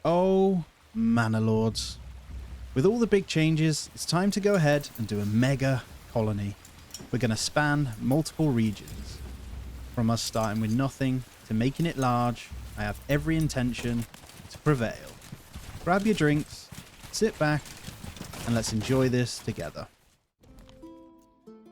Oh, Manor Lords. With all the big changes, it's time to go ahead and do a mega colony. We're going to span multiple regions. From us starting with nothing to making it large, I have every intention to prevail. Grab your drinks, sit back, and let's enjoy this together.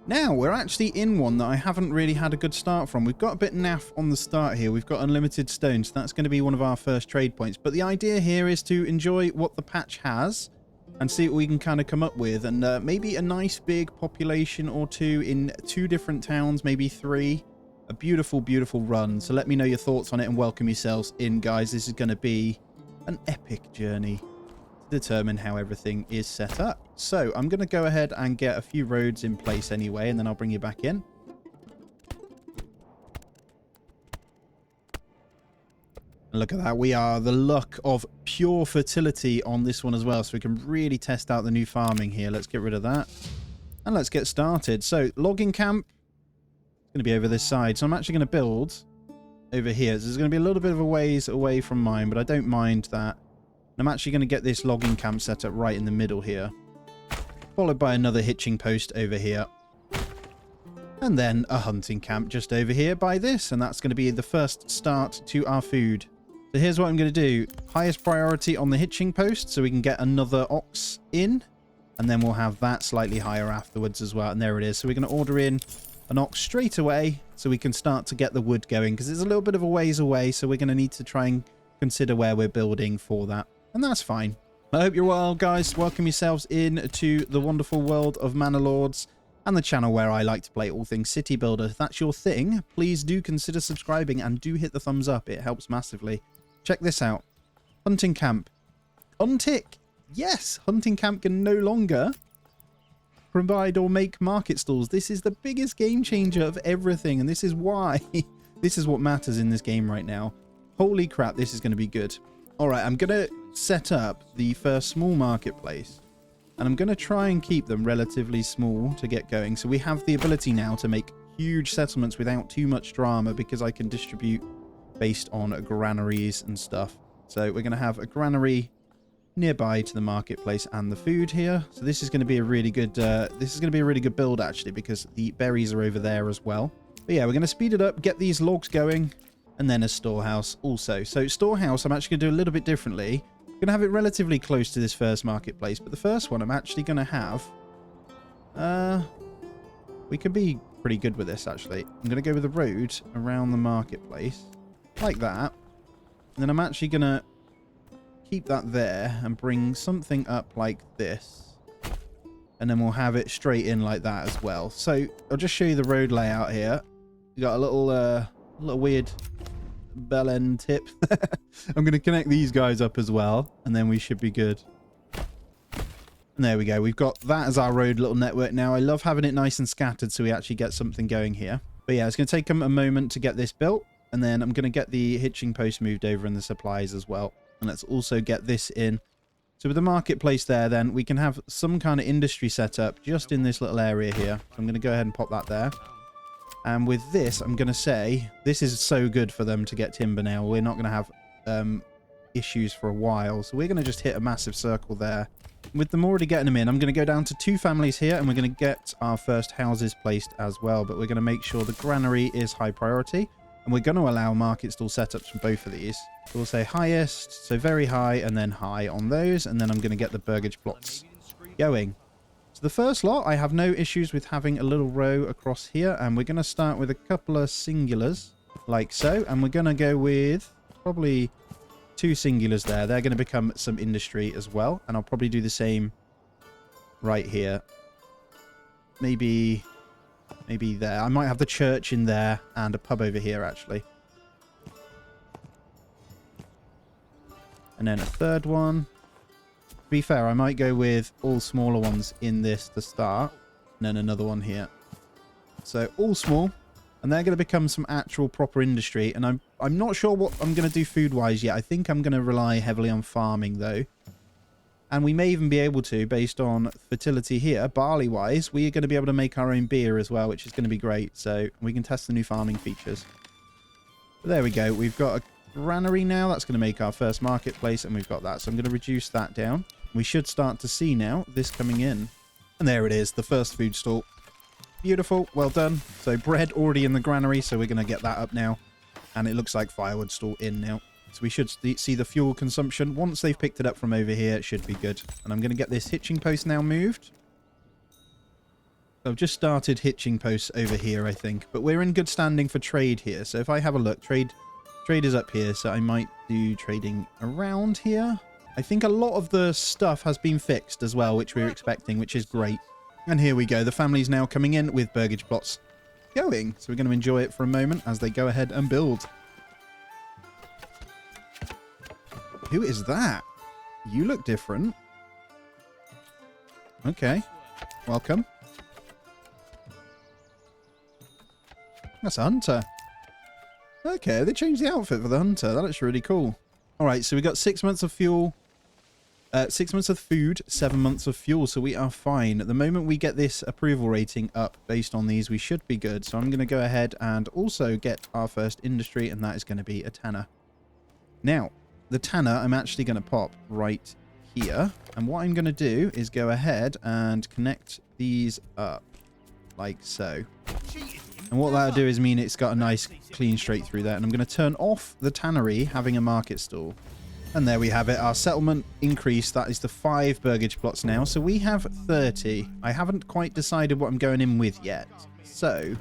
Now, we're actually in one that I haven't really had a good start from. We've got a bit naff on the start here. We've got unlimited stones. So that's going to be one of our first trade points. But the idea here is to enjoy what the patch has and see what we can kind of come up with. And maybe a nice big population or two in 2 different towns, maybe 3. A beautiful, beautiful run. So let me know your thoughts on it and welcome yourselves in, guys. This is going to be an epic journey to determine how everything is set up. So I'm going to go ahead and get a few roads in place anyway, and then I'll bring you back in. And look at that. We are the luck of pure fertility on this one as well, so we can really test out the new farming here. Let's get rid of that. And let's get started. So logging camp is going to be over this side. So I'm actually going to build over here. So there's going to be a little bit of a ways away from mine, but I don't mind that. I'm actually going to get this logging camp set up right in the middle here, followed by another hitching post over here, and then a hunting camp just over here by this, and that's going to be the first start to our food. So here's what I'm going to do. Highest priority on the hitching post so we can get another ox in, and then we'll have that slightly higher afterwards as well. And there it is. So we're going to order in an ox straight away so we can start to get the wood going, because it's a little bit of a ways away, so we're going to need to try and consider where we're building for that. And that's fine. I hope you're well, guys. Welcome yourselves in to the wonderful world of Manor Lords and the channel where I like to play all things city builder. If that's your thing, please do consider subscribing and do hit the thumbs up. It helps massively. Check this out. Hunting camp. Untick. Yes, hunting camp can no longer provide or make market stalls. This is the biggest game changer of everything, and this is why this is what matters in this game right now. Holy crap, this is going to be good. All right, I'm going to set up the first small marketplace, and I'm going to try and keep them relatively small to get going. So we have the ability now to make huge settlements without too much drama, because I can distribute based on granaries and stuff. So we're going to have a granary nearby to the marketplace and the food here. So this is going to be a really good build actually, because the berries are over there as well. But yeah, we're going to speed it up, get these logs going, and then a storehouse also. So storehouse, I'm actually going to do a little bit differently. I'm going to have it relatively close to this first marketplace, but the first one I'm actually going to have... we could be pretty good with this, actually. I'm going to go with the road around the marketplace, like that. And then I'm actually going to keep that there and bring something up like this. And then we'll have it straight in like that as well. So I'll just show you the road layout here. You got a little weird bell end tip. I'm going to connect these guys up as well, and then we should be good. And there we go. We've got that as our road little network now. I love having it nice and scattered so we actually get something going here. But yeah, it's going to take them a moment to get this built, and then I'm going to get the hitching post moved over and the supplies as well. And let's also get this in. So with the marketplace there, then we can have some kind of industry set up just in this little area here. So I'm going to go ahead and pop that there. And with this, I'm going to say, this is so good for them to get timber now. We're not going to have issues for a while. So we're going to just hit a massive circle there. With them already getting them in, I'm going to go down to 2 families here, and we're going to get our first houses placed as well. But we're going to make sure the granary is high priority. And we're going to allow market stall setups from both of these. So we'll say highest, so very high, and then high on those. And then I'm going to get the burgage plots going. So the first lot, I have no issues with having a little row across here, and we're going to start with a couple of singulars, like so, and we're going to go with probably 2 singulars there. They're going to become some industry as well, and I'll probably do the same right here. Maybe there. I might have the church in there and a pub over here, actually. And then a third one. To be fair, I might go with all smaller ones in this to start, and then another one here. So all small, and they're going to become some actual proper industry. And I'm not sure what I'm going to do food-wise yet. I think I'm going to rely heavily on farming, though. And we may even be able to, based on fertility here, barley-wise, we are going to be able to make our own beer as well, which is going to be great. So we can test the new farming features. But there we go. We've got granary now. That's going to make our first marketplace, and we've got that. So I'm going to reduce that down. We should start to see now this coming in. And there it is, the first food stall. Beautiful, well done. So bread already in the granary, so we're going to get that up now. And it looks like firewood stall in now. So we should see the fuel consumption. Once they've picked it up from over here, it should be good. And I'm going to get this hitching post now moved. So I've just started hitching posts over here, I think. But we're in good standing for trade here. So if I have a look, trade is up here. So I might do trading around here. I think a lot of the stuff has been fixed as well, which we were expecting, which is great. And here we go. The family's now coming in with burgage plots going. So we're going to enjoy it for a moment as they go ahead and build. Who is that? You look different. Okay. Welcome. That's a hunter. Okay, they changed the outfit for the hunter. That looks really cool. All right, so we got 6 months of fuel. 6 months of food, 7 months of fuel, so we are fine. At the moment we get this approval rating up based on these, we should be good. So I'm going to go ahead and also get our first industry, and that is going to be a tanner. Now, the tanner I'm actually going to pop right here. And what I'm going to do is go ahead and connect these up like so. And what that'll do is mean it's got a nice clean straight through there. And I'm going to turn off the tannery having a market stall. And there we have it. Our settlement increased. That is the 5 burgage plots now. So we have 30. I haven't quite decided what I'm going in with yet. So,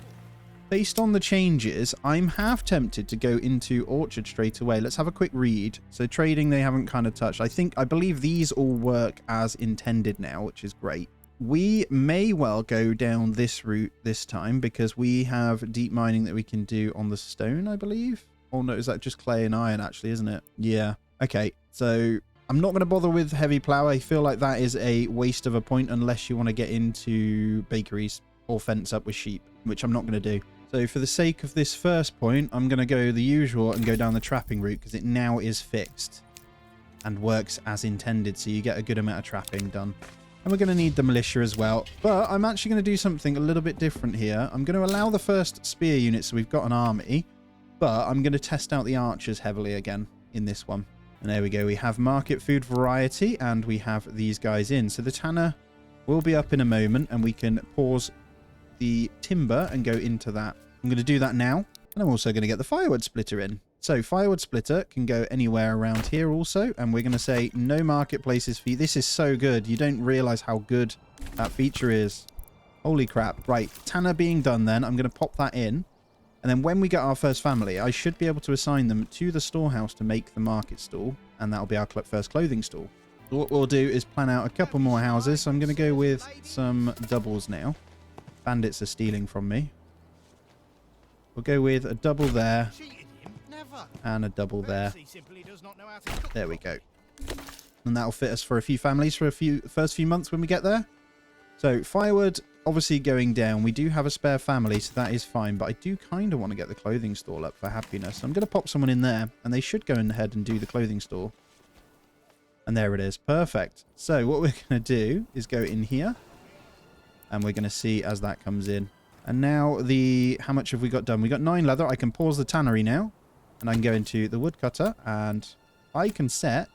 based on the changes, I'm half tempted to go into orchard straight away. Let's have a quick read. So trading, they haven't kind of touched. I believe these all work as intended now, which is great. We may well go down this route this time because we have deep mining that we can do on the stone, I believe. Oh no, is that just clay and iron actually, isn't it? Yeah. Okay, so I'm not going to bother with heavy plow. I feel like that is a waste of a point unless you want to get into bakeries or fence up with sheep, which I'm not going to do. So for the sake of this first point, I'm going to go the usual and go down the trapping route because it now is fixed and works as intended. So you get a good amount of trapping done. And we're going to need the militia as well. But I'm actually going to do something a little bit different here. I'm going to allow the first spear unit so we've got an army. But I'm going to test out the archers heavily again in this one. And there we go. We have market food variety and we have these guys in. So the tanner will be up in a moment and we can pause the timber and go into that. I'm going to do that now. And I'm also going to get the firewood splitter in. So firewood splitter can go anywhere around here also. And we're going to say no marketplaces for you. This is so good. You don't realize how good that feature is. Holy crap. Right. Tanner being done then. I'm going to pop that in. And then when we get our first family, I should be able to assign them to the storehouse to make the market stall. And that'll be our first clothing stall. So what we'll do is plan out a couple more houses. So I'm going to go with some doubles now. Bandits are stealing from me. We'll go with a double there. And a double there. There we go. And that'll fit us for a few families for first few months when we get there. So firewood obviously going down. We do have a spare family, so that is fine. But I do kind of want to get the clothing stall up for happiness. So I'm going to pop someone in there, and they should go ahead and do the clothing stall. And there it is. Perfect. So what we're going to do is go in here, and we're going to see as that comes in. And now how much have we got done? We got 9 leather. I can pause the tannery now, and I can go into the woodcutter, and I can set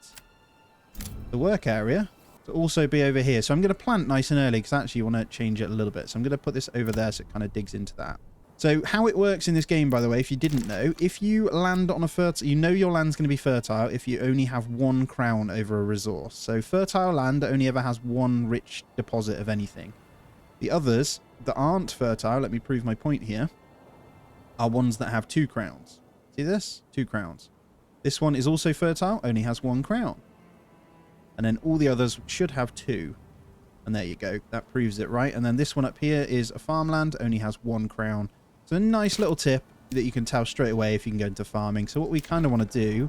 the work area to also be over here. So I'm going to plant nice and early because I actually want to change it a little bit. So I'm going to put this over there so it kind of digs into that. So how it works in this game, by the way, if you didn't know, if you land on a fertile, you know your land's going to be fertile if you only have 1 crown over a resource. So fertile land only ever has 1 rich deposit of anything. The others that aren't fertile, let me prove my point here, are ones that have 2 crowns. See this? 2 crowns. This one is also fertile, only has 1 crown. And then all the others should have 2. And there you go. That proves it, right? And then this one up here is a farmland, only has 1 crown. So a nice little tip that you can tell straight away if you can go into farming. So what we kind of want to do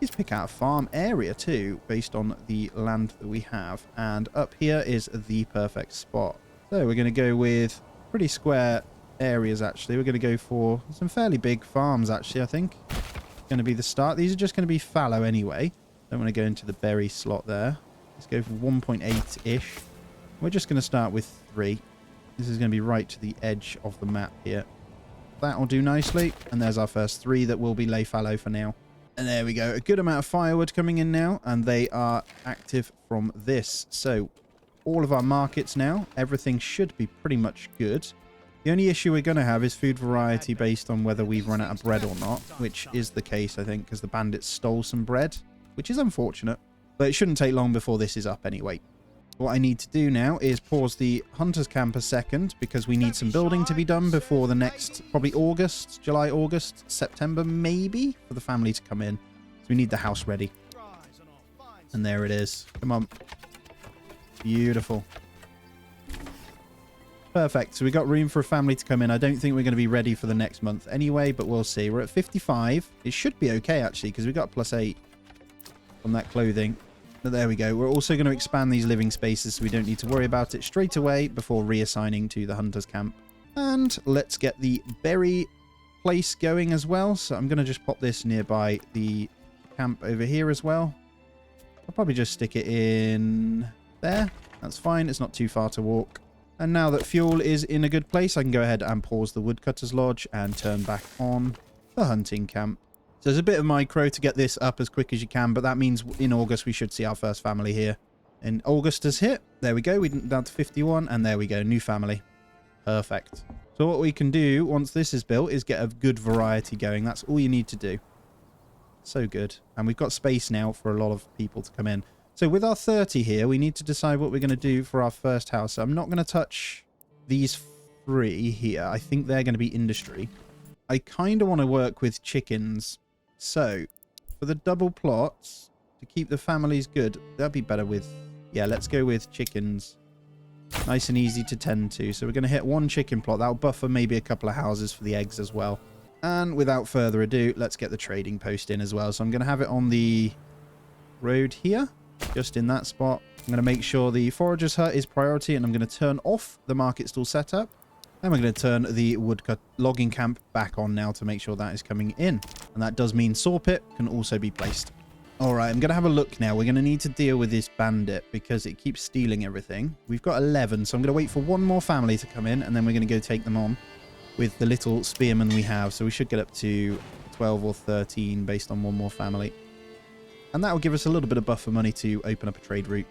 is pick out a farm area too, based on the land that we have. And up here is the perfect spot. So we're going to go with pretty square areas, actually. We're going to go for some fairly big farms, actually, I think. It's going to be the start. These are just going to be fallow anyway. Don't want to go into the berry slot there. Let's go for 1.8-ish. We're just going to start with 3. This is going to be right to the edge of the map here. That will do nicely. And there's our first 3 that will be lay fallow for now. And there we go. A good amount of firewood coming in now, and they are active from this. So all of our markets now, everything should be pretty much good. The only issue we're going to have is food variety based on whether we've run out of bread or not, which is the case, I think, because the bandits stole some bread, which is unfortunate. But it shouldn't take long before this is up anyway. What I need to do now is pause the Hunter's Camp a second, because we need some building to be done before the next, probably August, July, August, September, maybe, for the family to come in. So we need the house ready. And there it is. Come on. Beautiful. Perfect. So we got room for a family to come in. I don't think we're going to be ready for the next month anyway, but we'll see. We're at 55. It should be okay, actually, because we got +8 on that clothing. But there we go. We're also going to expand these living spaces so we don't need to worry about it straight away before reassigning to the Hunter's Camp. And let's get the berry place going as well. So I'm going to just pop this nearby the camp over here as well. I'll probably just stick it in there. That's fine. It's not too far to walk. And now that fuel is in a good place, I can go ahead and pause the Woodcutter's Lodge and turn back on the hunting camp. So there's a bit of micro to get this up as quick as you can, but that means in August we should see our first family here. And August has hit. There we go. We're down to 51, and there we go. New family. Perfect. So what we can do once this is built is get a good variety going. That's all you need to do. So good. And we've got space now for a lot of people to come in. So with our 30 here, we need to decide what we're going to do for our first house. So I'm not going to touch these 3 here. I think they're going to be industry. I kind of want to work with chickens. So for the double plots, to keep the families good, that'd be better with... Yeah, let's go with chickens. Nice and easy to tend to. So we're going to hit 1 chicken plot. That'll buffer maybe a couple of houses for the eggs as well. And without further ado, let's get the trading post in as well. So I'm going to have it on the road here. Just in that spot. I'm going to make sure the forager's hut is priority, and I'm going to turn off the market stall setup. And we're going to turn the woodcut logging camp back on now to make sure that is coming in. And that does mean saw pit can also be placed. All right, I'm going to have a look now. We're going to need to deal with this bandit because it keeps stealing everything. We've got 11, so I'm going to wait for 1 more family to come in, and then we're going to go take them on with the little spearmen we have. So we should get up to 12 or 13 based on 1 more family. And that will give us a little bit of buffer money to open up a trade route.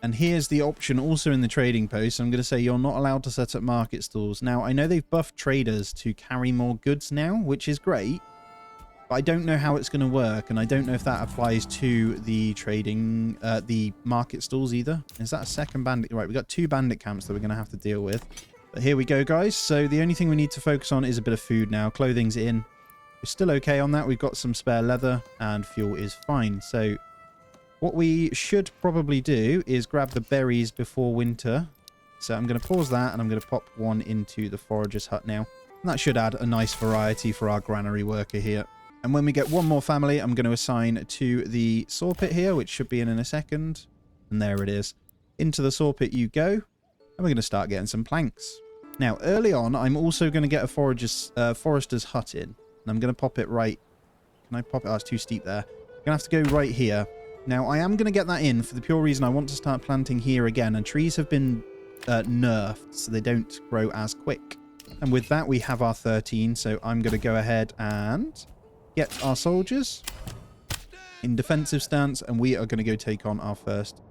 And here's the option also in the trading post. I'm going to say you're not allowed to set up market stalls. Now, I know they've buffed traders to carry more goods now, which is great. But I don't know how it's going to work. And I don't know if that applies to the trading, the market stalls either. Is that a second bandit? Right, we've got 2 bandit camps that we're going to have to deal with. But here we go, guys. So the only thing we need to focus on is a bit of food now. Clothing's in. We're still okay on that. We've got some spare leather and fuel is fine. So what we should probably do is grab the berries before winter. So I'm going to pause that and I'm going to pop 1 into the forager's hut now. And that should add a nice variety for our granary worker here. And when we get 1 more family, I'm going to assign to the saw pit here, which should be in a second. And there it is. Into the saw pit you go. And we're going to start getting some planks. Now, early on, I'm also going to get a forester's hut in. And I'm going to pop it right... Can I pop it? Oh, it's too steep there. I'm going to have to go right here. Now, I am going to get that in for the pure reason I want to start planting here again. And trees have been nerfed, so they don't grow as quick. And with that, we have our 13. So I'm going to go ahead and get our soldiers in defensive stance. And we are going to go take on our first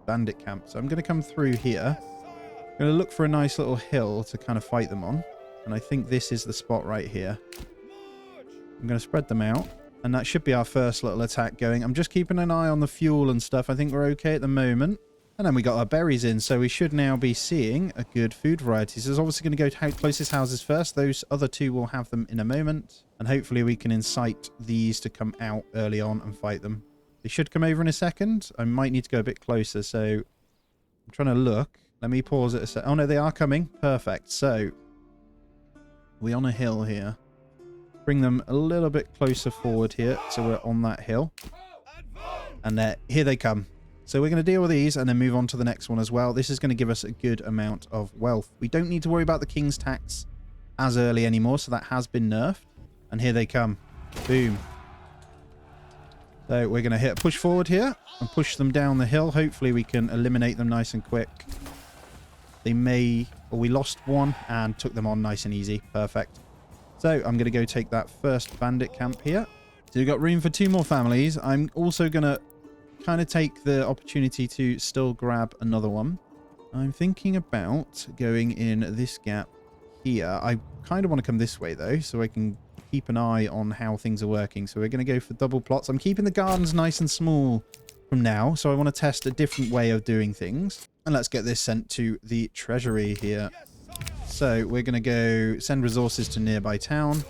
bandit camp. So I'm going to come through here. I'm going to look for a nice little hill to kind of fight them on. And I think this is the spot right here. I'm going to spread them out. And that should be our first little attack going. I'm just keeping an eye on the fuel and stuff. I think we're okay at the moment. And then we got our berries in. So we should now be seeing a good food variety. So there's obviously going to go to closest houses first. Those other 2 will have them in a moment. And hopefully we can incite these to come out early on and fight them. They should come over in a second. I might need to go a bit closer. So I'm trying to look. Let me pause it a sec. Oh no, they are coming. Perfect. So we're on a hill here. Bring them a little bit closer forward here, so we're on that hill. And here they come. So we're going to deal with these and then move on to the next one as well. This is going to give us a good amount of wealth. We don't need to worry about the king's tax as early anymore, so that has been nerfed. And here they come. Boom. So we're going to hit a push forward here and push them down the hill. Hopefully we can eliminate them nice and quick. They may... Well, we lost 1 and took them on nice and easy. Perfect. So I'm going to go take that first bandit camp here. So we've got room for 2 more families. I'm also going to kind of take the opportunity to still grab another one. I'm thinking about going in this gap here. I kind of want to come this way, though, so I can keep an eye on how things are working. So we're going to go for double plots. I'm keeping the gardens nice and small from now, so I want to test a different way of doing things. And let's get this sent to the treasury here. So we're going to go send resources to nearby town.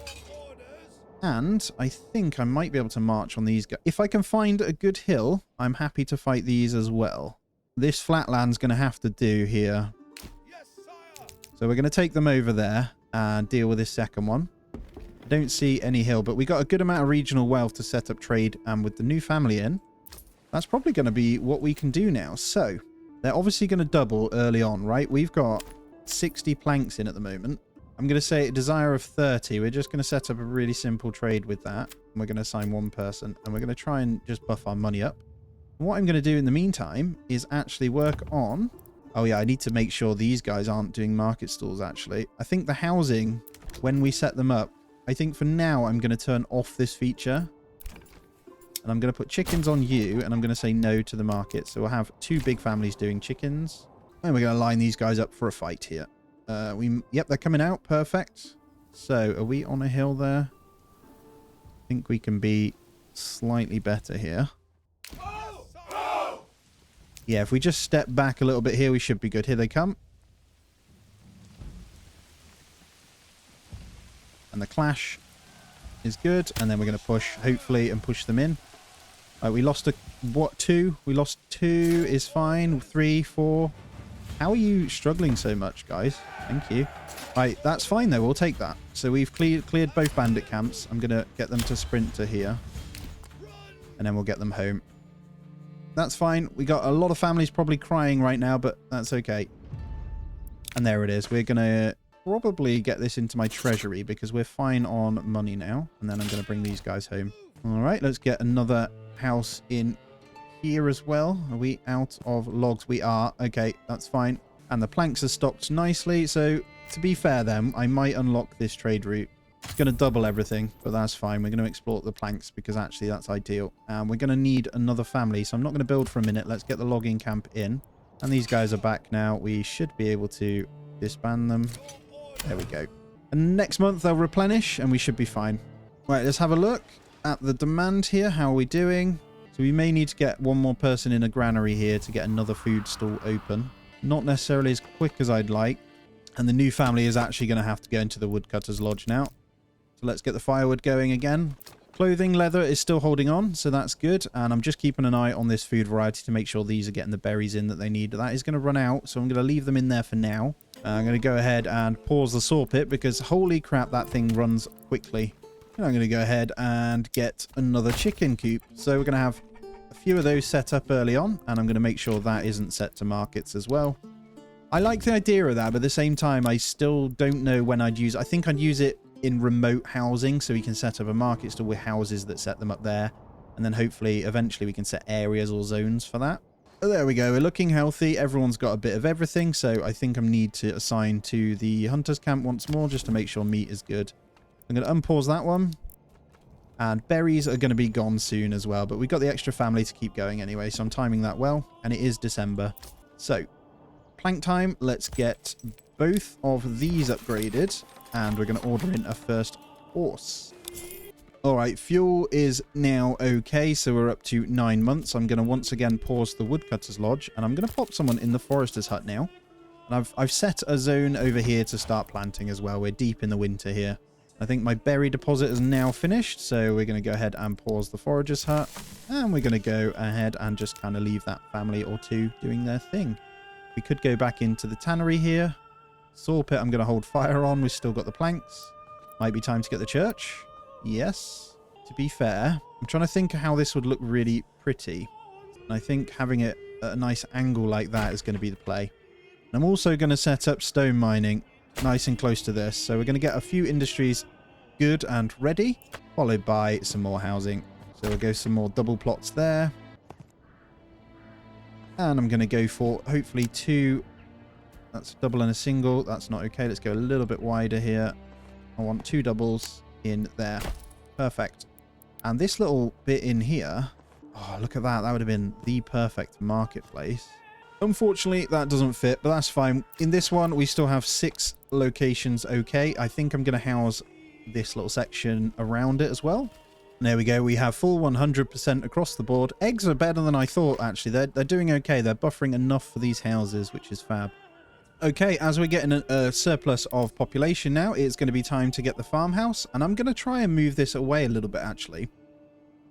And I think I might be able to march on these guys. If I can find a good hill, I'm happy to fight these as well. This flatland's going to have to do here. So we're going to take them over there and deal with this second one. I don't see any hill, but we got a good amount of regional wealth to set up trade. And with the new family in, that's probably going to be what we can do now. So they're obviously going to double early on, right? We've got 60 planks in at the moment. I'm going to say a desire of 30. We're just going to set up a really simple trade with that. And we're going to assign one person. And we're going to try and just buff our money up. And what I'm going to do in the meantime is actually work on... Oh, yeah, I need to make sure these guys aren't doing market stalls, actually. I think the housing, when we set them up, I think for now I'm going to turn off this feature. And I'm going to put chickens on you. And I'm going to say no to the market. So we'll have 2 big families doing chickens. And we're going to line these guys up for a fight here. Yep, they're coming out. Perfect. So, are we on a hill there? I think we can be slightly better here. Yeah, if we just step back a little bit here, we should be good. Here they come. And the clash is good. And then we're going to push, hopefully, and push them in. We lost what, 2? We lost 2 is fine. 3, 4... How are you struggling so much, guys? Thank you. Right, that's fine, though. We'll take that. So we've cleared both bandit camps. I'm going to get them to sprint to here. And then we'll get them home. That's fine. We got a lot of families probably crying right now, but that's okay. And there it is. We're going to probably get this into my treasury because we're fine on money now. And then I'm going to bring these guys home. All right, let's get another house in here as well. Are we out of logs? We are. Okay, that's fine. And the planks are stocked nicely. So to be fair then, I might unlock this trade route. It's going to double everything, but that's fine. We're going to exploit the planks because actually that's ideal. And we're going to need another family. So I'm not going to build for a minute. Let's get the logging camp in. And these guys are back now. We should be able to disband them. There we go. And next month they'll replenish and we should be fine. Right, let's have a look at the demand here. How are we doing? So we may need to get one more person in a granary here to get another food stall open. Not necessarily as quick as I'd like. And the new family is actually going to have to go into the woodcutter's lodge now. So let's get the firewood going again. Clothing, leather is still holding on, so that's good. And I'm just keeping an eye on this food variety to make sure these are getting the berries in that they need. That is going to run out, so I'm going to leave them in there for now. I'm going to go ahead and pause the saw pit because holy crap, that thing runs quickly. And I'm going to go ahead and get another chicken coop. So we're going to have a few of those set up early on, and I'm going to make sure that isn't set to markets as well. I like the idea of that, but at the same time, I still don't know when I'd use it. I think I'd use it in remote housing so we can set up a market store with houses that set them up there. And then hopefully, eventually, we can set areas or zones for that. Oh, there we go. We're looking healthy. Everyone's got a bit of everything. So I think I need to assign to the hunter's camp once more just to make sure meat is good. I'm going to unpause that one. And berries are going to be gone soon as well. But we've got the extra family to keep going anyway. So I'm timing that well. And it is December. So plank time. Let's get both of these upgraded. And we're going to order in a first horse. All right, fuel is now okay, so we're up to 9 months. I'm going to once again pause the woodcutter's lodge, and I'm going to pop someone in the forester's hut now. And I've set a zone over here to start planting as well. We're deep in the winter here. I think my berry deposit is now finished, so we're going to go ahead and pause the forager's hut. And we're going to go ahead and just kind of leave that family or two doing their thing. We could go back into the tannery here. Saw pit I'm going to hold fire on. We've still got the planks. Might be time to get the church. Yes. To be fair, I'm trying to think how this would look really pretty. And I think having it at a nice angle like that is going to be the play. And I'm also going to set up stone mining nice and close to this. So we're going to get a few industries good and ready, followed by some more housing. So we'll go some more double plots there. And I'm going to go for hopefully 2. That's a double and a single. That's not okay. Let's go a little bit wider here. I want 2 doubles in there. Perfect. And this little bit in here, oh, look at that. That would have been the perfect marketplace. Unfortunately, that doesn't fit, but that's fine. In this one, we still have 6 locations okay. I think I'm going to house this little section around it as well. There we go. We have full 100% across the board. Eggs are better than I thought, actually. They're doing okay. They're buffering enough for these houses, which is fab. Okay, as we're getting a surplus of population now, it's going to be time to get the farmhouse. And I'm going to try and move this away a little bit, actually.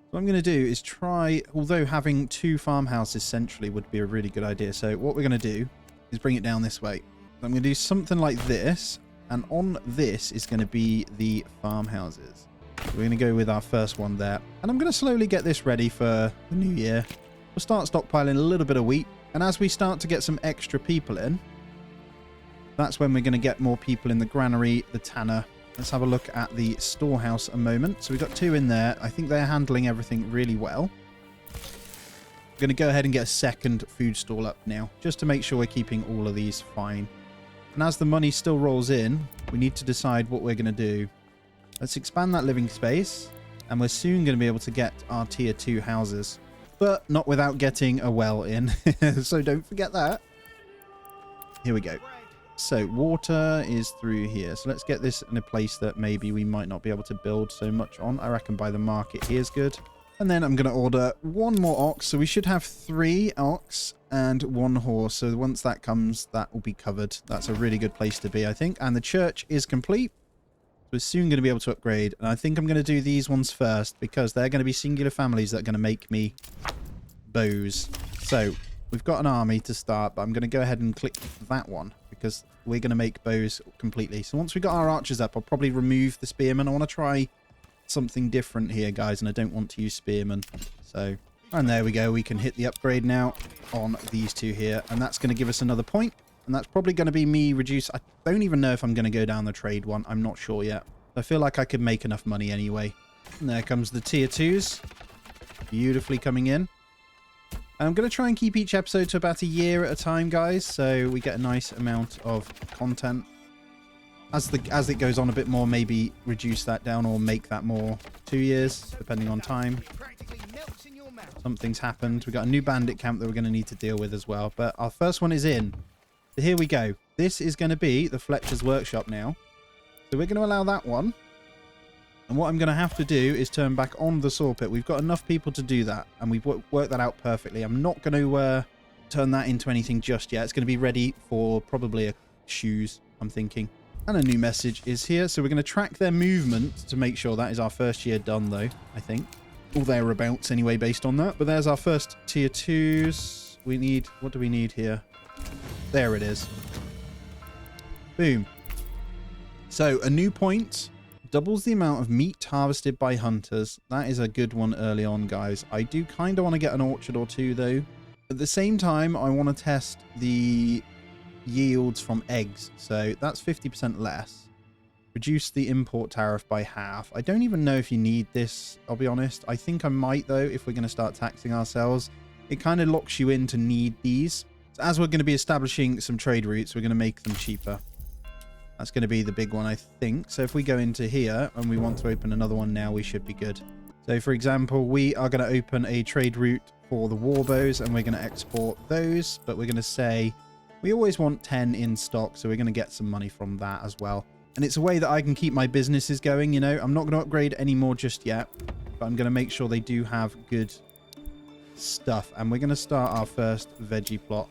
What I'm going to do is try, although having 2 farmhouses centrally would be a really good idea. So what we're going to do is bring it down this way. I'm going to do something like this. And on this is going to be the farmhouses. So we're going to go with our first one there. And I'm going to slowly get this ready for the new year. We'll start stockpiling a little bit of wheat. And as we start to get some extra people in, that's when we're going to get more people in the granary, the tanner. Let's have a look at the storehouse a moment. So we've got 2 in there. I think they're handling everything really well. I'm going to go ahead and get a second food stall up now, just to make sure we're keeping all of these fine. And as the money still rolls in, we need to decide what we're going to do. Let's expand that living space, and we're soon going to be able to get our tier 2 houses, but not without getting a well in. So don't forget that. Here we go. So water is through here. So let's get this in a place that maybe we might not be able to build so much on. I reckon by the market here is good. And then I'm going to order 1 more ox. So we should have 3 ox and 1 horse. So once that comes, that will be covered. That's a really good place to be, I think. And the church is complete. We're soon going to be able to upgrade. And I think I'm going to do these ones first because they're going to be singular families that are going to make me bows. So we've got an army to start, but I'm going to go ahead and click that one because we're going to make bows completely. So once we got our archers up, I'll probably remove the spearmen. I want to try something different here, guys, and I don't want to use spearmen. So, and there we go. We can hit the upgrade now on these 2 here, and that's going to give us another point. And that's probably going to be me reduce. I don't even know if I'm going to go down the trade one. I'm not sure yet. I feel like I could make enough money anyway. And there comes the tier 2s. Beautifully coming in. I'm going to try and keep each episode to about a year at a time, guys, so we get a nice amount of content. As it goes on a bit more, maybe reduce that down or make that more 2 years, depending on time. Something's happened. We've got a new bandit camp that we're going to need to deal with as well, but our first one is in. So here we go. This is going to be the Fletcher's Workshop now. So we're going to allow that one. And what I'm going to have to do is turn back on the saw pit. We've got enough people to do that, and we've worked that out perfectly. I'm not going to turn that into anything just yet. It's going to be ready for probably a shoes, I'm thinking. And a new message is here. So we're going to track their movement to make sure that is our first year done, though, I think. Or thereabouts, anyway, based on that. But there's our first tier 2s. We need... What do we need here? There it is. Boom. So, a new point... doubles the amount of meat harvested by hunters. That is a good one early on, guys. I do kind of want to get an orchard or 2, though. At the same time, I want to test the yields from eggs. So that's 50% less. Reduce the import tariff by half. I don't even know if you need this, I'll be honest. I think I might, though, if we're going to start taxing ourselves. It kind of locks you in to need these. So as we're going to be establishing some trade routes, we're going to make them cheaper. That's going to be the big one, I think. So if we go into here and we want to open another one now, we should be good. So for example, we are going to open a trade route for the war bows and we're going to export those. But we're going to say we always want 10 in stock. So we're going to get some money from that as well. And it's a way that I can keep my businesses going. You know, I'm not going to upgrade any more just yet, but I'm going to make sure they do have good stuff. And we're going to start our first veggie plot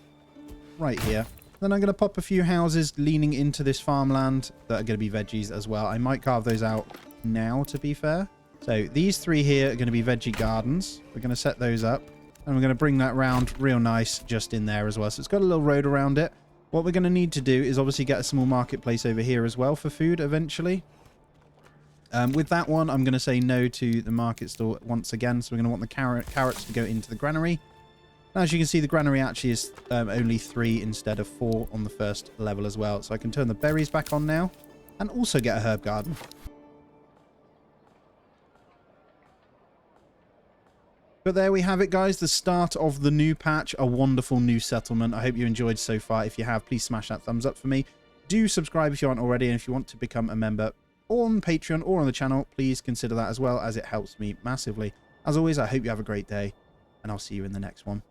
right here. Then I'm going to pop a few houses leaning into this farmland that are going to be veggies as well. I might carve those out now, to be fair. So these 3 here are going to be veggie gardens. We're going to set those up. And we're going to bring that round real nice just in there as well. So it's got a little road around it. What we're going to need to do is obviously get a small marketplace over here as well for food eventually. With that one, I'm going to say no to the market store once again. So we're going to want the carrots to go into the granary. As you can see, the granary actually is only 3 instead of 4 on the first level as well. So I can turn the berries back on now and also get a herb garden. But there we have it, guys. The start of the new patch, a wonderful new settlement. I hope you enjoyed so far. If you have, please smash that thumbs up for me. Do subscribe if you aren't already. And if you want to become a member, on Patreon or on the channel, please consider that as well, as it helps me massively. As always, I hope you have a great day, and I'll see you in the next one.